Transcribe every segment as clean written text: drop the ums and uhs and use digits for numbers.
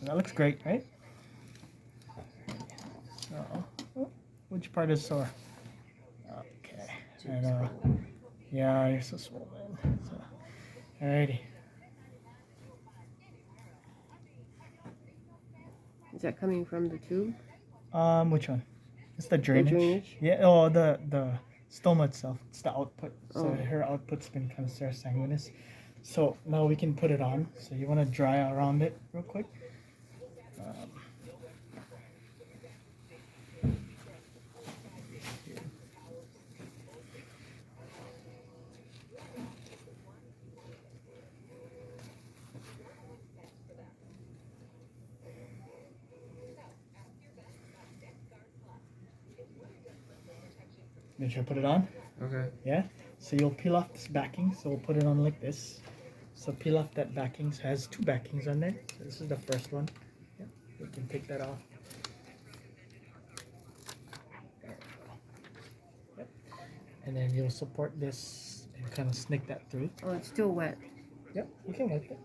So that looks great, right? So, oh, which part is sore? Okay. And, yeah, you're so swollen. So, alrighty. Is that coming from the tube? Which one? It's the The drainage. drainage? Yeah. Oh, the stoma itself. It's the output. So Oh. her output's been kind of serous. So now we can put it on. So you want to dry around it real quick. Make sure to put it on. Okay. Yeah. So you'll peel off this backing. So we'll put it on like this. So peel off that backing. So it has two backings on there. So this is the first one. Yeah. We can take that off. There we go. Yep. And then you'll support this and kind of snake that through. Oh, it's still wet. Yep. You can wipe it.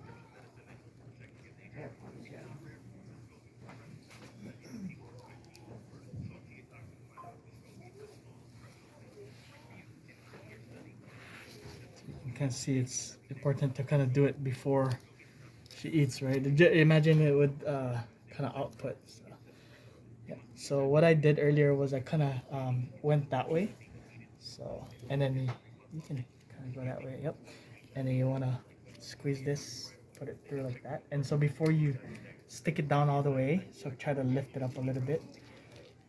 You can see it's important to kind of do it before she eats, right? Imagine it would kind of output. So, yeah. So what I did earlier was I kind of went that way. So and then you can kind of go that way. Yep. And then you want to squeeze this, put it through like that. And so before you stick it down all the way, so try to lift it up a little bit,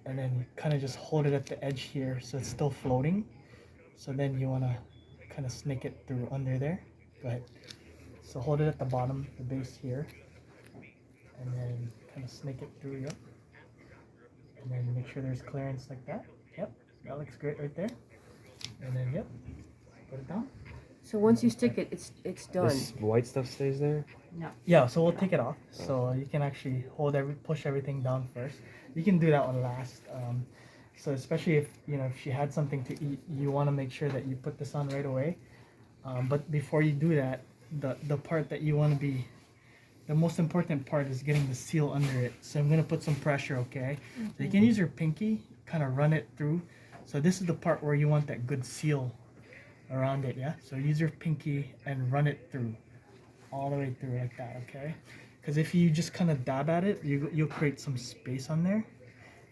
and then kind of just hold it at the edge here so it's still floating. So then you want to kind of snake it through under there. Go ahead. So hold it at the bottom, the base here, and then kind of snake it through. Yep. And then make sure there's clearance like that. Yep. That looks great right there. And then yep. Put it down. So once you stick it, it's done. This white stuff stays there? No. Yeah, so we'll take it off. So you can actually push everything down first. You can do that one last. So especially if if she had something to eat, you want to make sure that you put this on right away. But before you do that, the part that you want to be, the most important part is getting the seal under it. So I'm gonna put some pressure, okay? So you can use your pinky, kind of run it through. So this is the part where you want that good seal around it, yeah? So use your pinky and run it through, all the way through like that, okay? Because if you just kind of dab at it, you'll create some space on there.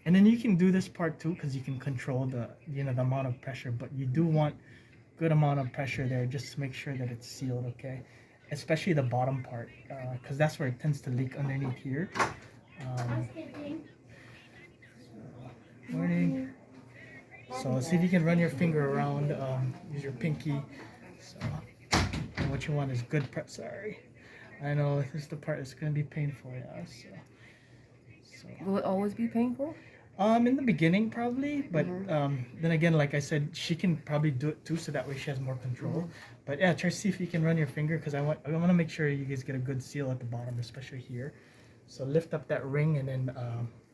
And then you can do this part too, because you can control the the amount of pressure, but you do want good amount of pressure there just to make sure that it's sealed, okay? Especially the bottom part, because that's where it tends to leak underneath here. Morning. So see if you can run your finger around, use your pinky. So, and what you want is good prep. Sorry, I know this is the part that's gonna be painful, yeah. So Will it always be painful? in the beginning probably, but then again, like I said, she can probably do it too, so that way she has more control. But yeah, try to see if you can run your finger, because I want to make sure you guys get a good seal at the bottom, especially here. So lift up that ring, and then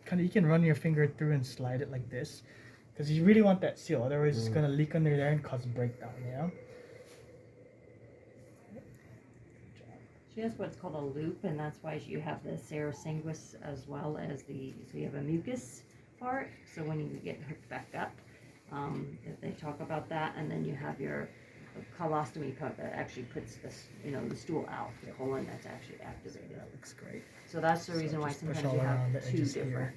kind of you can run your finger through and slide it like this, because you really want that seal. Otherwise, it's gonna leak under there and cause breakdown. Yeah. She has what's called a loop, and that's why you have the serous as well as so you have a mucus part. So when you get hooked back up, they talk about that, and then you have your colostomy part that actually puts the stool out, the colon that's actually activated. That looks great. So that's the reason why just push sometimes all you around have the two edges here. different.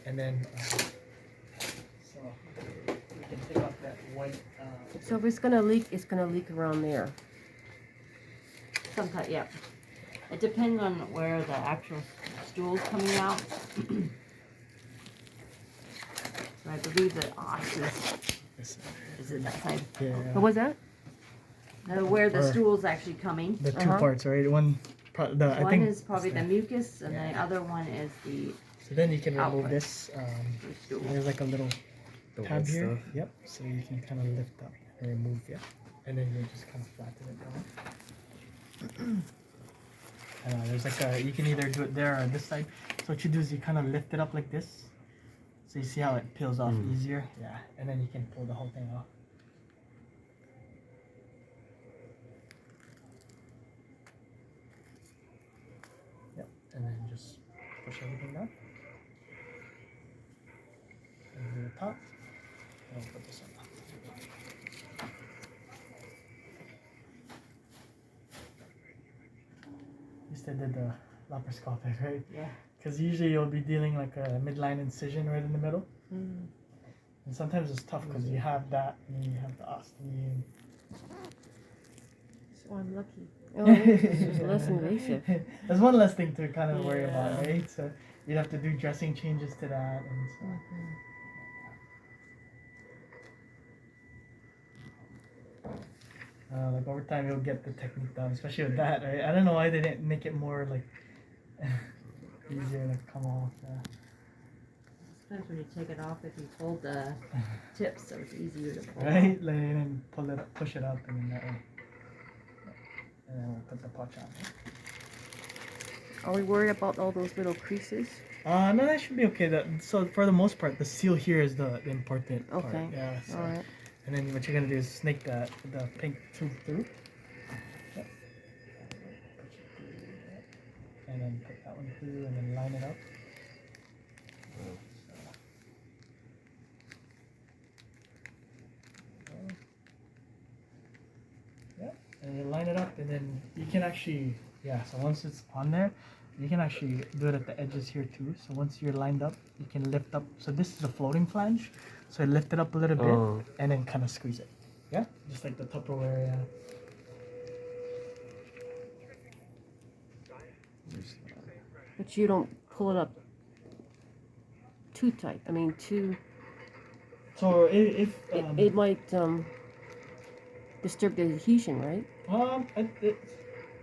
And then, so we can take off that white. So if it's gonna leak around there. Sometimes, yeah. It depends on where the actual stool's coming out. So I believe that is it that side? Yeah. What was that? Where the Or- stool's actually coming. The two parts, right? One, I One think is probably the mucus, and Yeah. the other one is the So then you can remove output. this. stool. There's like a little The tab white here. stuff? Yep. So you can kind of lift up and remove, yeah. And then you just kind of flatten it down. There's like you can either do it there or this side. So what you do is you kind of lift it up like this. So you see how it peels off easier? Yeah. And then you can pull the whole thing off. Yep. And then just push everything down. And do the top. And we'll put this on. You said did the laparoscopic, right? Yeah. Because usually you'll be dealing like a midline incision right in the middle. Mm. And sometimes it's tough because you have that and then you have the ostomy. So I'm lucky. Oh, this is less invasive. There's one less thing to kind of worry Yeah. about, right? So you'd have to do dressing changes to that and so. Like over time you'll get the technique down, especially with that, right? I don't know why they didn't make it more like easier to come off. Sometimes when you take it off, if you fold the tips, so it's easier to pull. Right? Like, and then pull it up, push it up, and then that way. And then we'll put the pouch on. Are we worried about all those little creases? No, that should be okay. So for the most part, the seal here is the important part. Okay. Yeah. So, All right. and then what you're gonna do is snake the pink tube through. Yep. And then put that one through, and then line it up. Yeah, and you line it up, and then you can actually, so once it's on there, you can actually do it at the edges here too. So once you're lined up, you can lift up. So this is a floating flange. So lift it up a little bit, and then kind of squeeze it. Yeah, just like the Tupperware. Yeah. But you don't pull it up too tight. I mean, too. So if It might disturb the adhesion, right? I think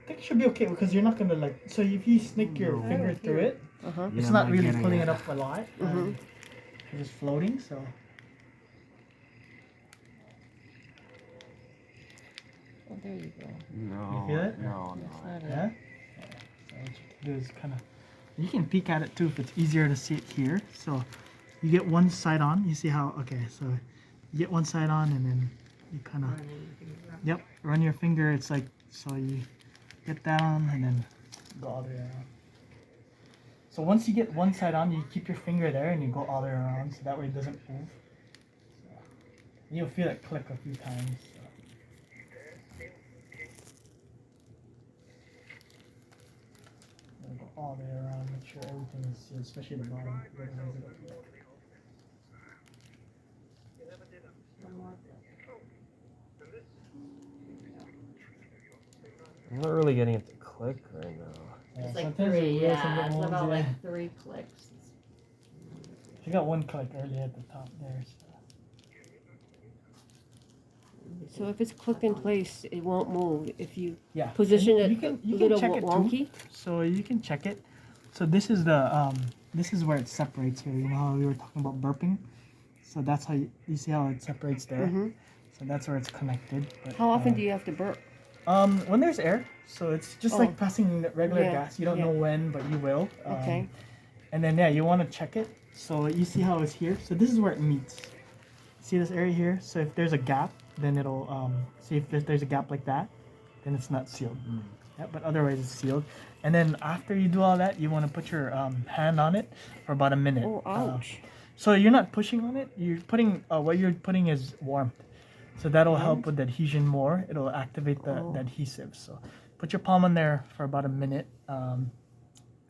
it should be okay because you're not gonna like. So if you snake your finger through it, Uh huh. it's Yeah, not I'm really getting pulling it. it up a lot. It's just floating. So Oh, there you go. No. You feel it? No, That's no. not it. yeah. So what you can do is kind of. You can peek at it too if it's easier to see it here. So you get one side on. You see how? Okay, so you get one side on, and then you kind of. Yep, run your finger. It's like so you get that on, and then go all the way around. So once you get one side on, you keep your finger there, and you go all the way around, so that way it doesn't move. So, you'll feel it click a few times. So. Go all the way around, make sure everything is sealed, especially the bottom. I'm not really getting it to click right now. Yeah, It's like sometimes three, it will, yeah, some it's won't, about yeah. like 3 clicks. I got one click earlier at the top there. So. So if it's clicked in place, it won't move. If you Yeah. position And it you a can little check it too. wonky. So you can check it. So this is the this is where it separates here. You know how we were talking about burping? So that's how you see how it separates there. Mhm. So that's where it's connected. But, How often do you have to burp? when there's air, so it's just Oh. like passing regular Yeah, gas. You don't yeah. know when, but you will. Okay. And then you want to check it. So you see how it's here. So this is where it meets. See this area here? So if there's a gap, then it'll see if there's a gap like that, then it's not sealed. Yeah, but otherwise it's sealed. And then after you do all that, you want to put your hand on it for about a minute. Oh, ouch. So you're not pushing on it. You're putting what you're putting is warmth. So that'll help with the adhesion more. It'll activate the adhesive. So put your palm on there for about a minute, and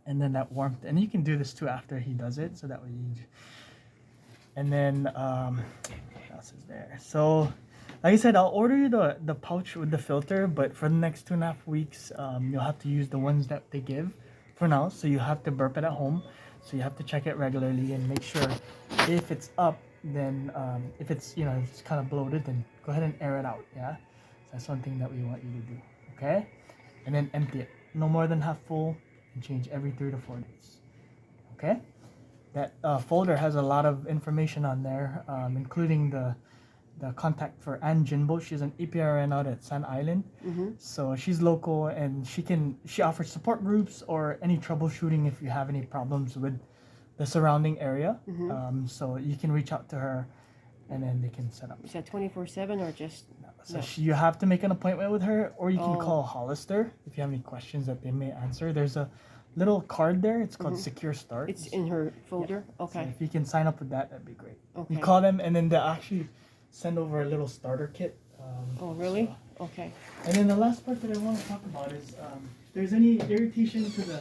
then that warmth. And you can do this too after he does it. So that way you. And then what else is there? So like I said, I'll order you the pouch with the filter, but for the next 2.5 weeks, you'll have to use the ones that they give for now. So you have to burp it at home. So you have to check it regularly and make sure if it's up, then if it's it's kind of bloated, then go ahead and air it out. Yeah, so that's one thing that we want you to do. Okay, and then empty it, no more than half full, and change every 3 to 4 days. Okay, that folder has a lot of information on there, including the contact for Ann Jinbo. She's an APRN out at San Island. So she's local and she offers support groups or any troubleshooting if you have any problems with the surrounding area. So you can reach out to her and then they can set up. Is that 24/7 or just? So you have to make an appointment with her, or you can Oh. call Hollister if you have any questions that they may answer. There's a little card there. It's called Secure Start. It's in her folder. So Okay. if you can sign up with that, that'd be great. Okay. You call them, and then they'll actually send over a little starter kit. Oh, really? So- Okay. And then the last part that I want to talk about is if there's any irritation to the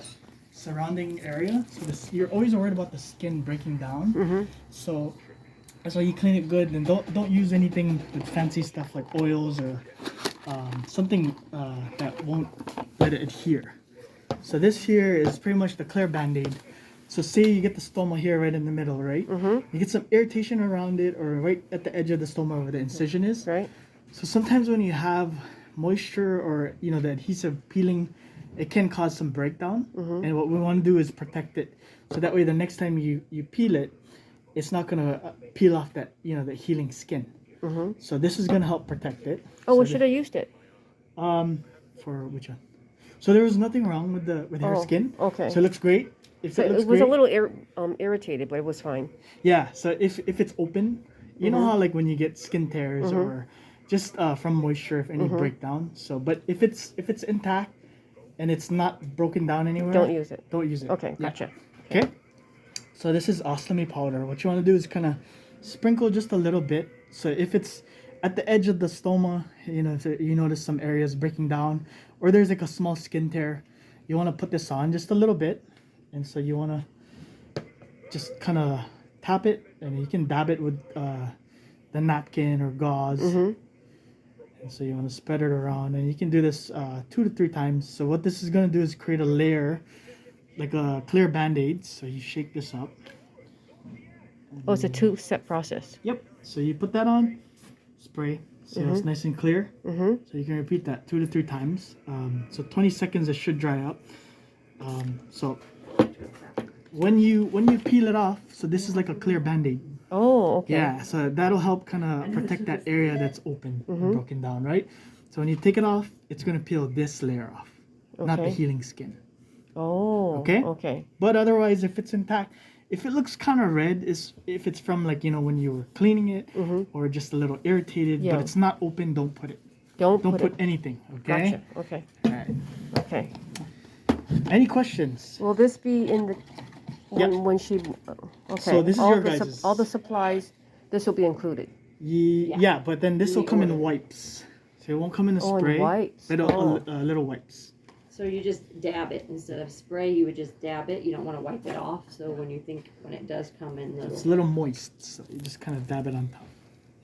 surrounding area. So you're always worried about the skin breaking down. Mm-hmm. So that's why you clean it good, and don't use anything with fancy stuff like oils or something that won't let it adhere. So this here is pretty much the clear band-aid. So say you get the stoma here right in the middle, right? Mm-hmm. You get some irritation around it or right at the edge of the stoma where the incision is. Right. So sometimes when you have moisture or the adhesive peeling, it can cause some breakdown. And what we want to do is protect it, so that way the next time you peel it, it's not gonna peel off that the healing skin. So this is gonna help protect it. Oh, so we should have used it. for which one? So there was nothing wrong with her Oh, skin. okay. So it looks great. If So it looks it was great, a little irritated, but it was fine. yeah. So if it's open, you know how like when you get skin tears or just from moisture, if any breakdown. So, but if it's intact and it's not broken down anywhere, Don't use it. Don't use it. Okay, Yeah. gotcha. Okay. So this is ostomy powder. What you want to do is kind of sprinkle just a little bit. So if it's at the edge of the stoma, if you notice some areas breaking down, or there's like a small skin tear, you want to put this on just a little bit. And so you want to just kind of tap it, and you can dab it with the napkin or gauze. And so you want to spread it around, and you can do this 2 to 3 times. So what this is going to do is create a layer, like a clear band-aid. So you shake this up. Oh, it's a 2-step process. Yep. So you put that on, spray. See how it's nice and clear? So you can repeat that 2 to 3 times. So 20 seconds, it should dry up. So when you peel it off, so this is like a clear band-aid. Oh, okay. Yeah, so that'll help kind of protect that area that's open and broken down, right? So when you take it off, it's going to peel this layer off, not the Okay. healing skin. Oh, Okay? okay. But otherwise, if it's intact, if it looks kind of red, if it's from like, when you were cleaning it or just a little irritated, Yeah. but it's not open, don't put it. Don't Don't put it. anything, okay? Gotcha. Okay. All right. Okay. Any questions? Will this be in the when she? Okay. So this is all your the guys's. all the supplies. This will be included. Yeah, but then this will come in wipes. So it won't come in a Oh, in spray. wipes. But Oh. little wipes. So you just dab it instead of spray. You would just dab it. You don't want to wipe it off. So when it does come in, It's a little moist, so you just kind of dab it on top.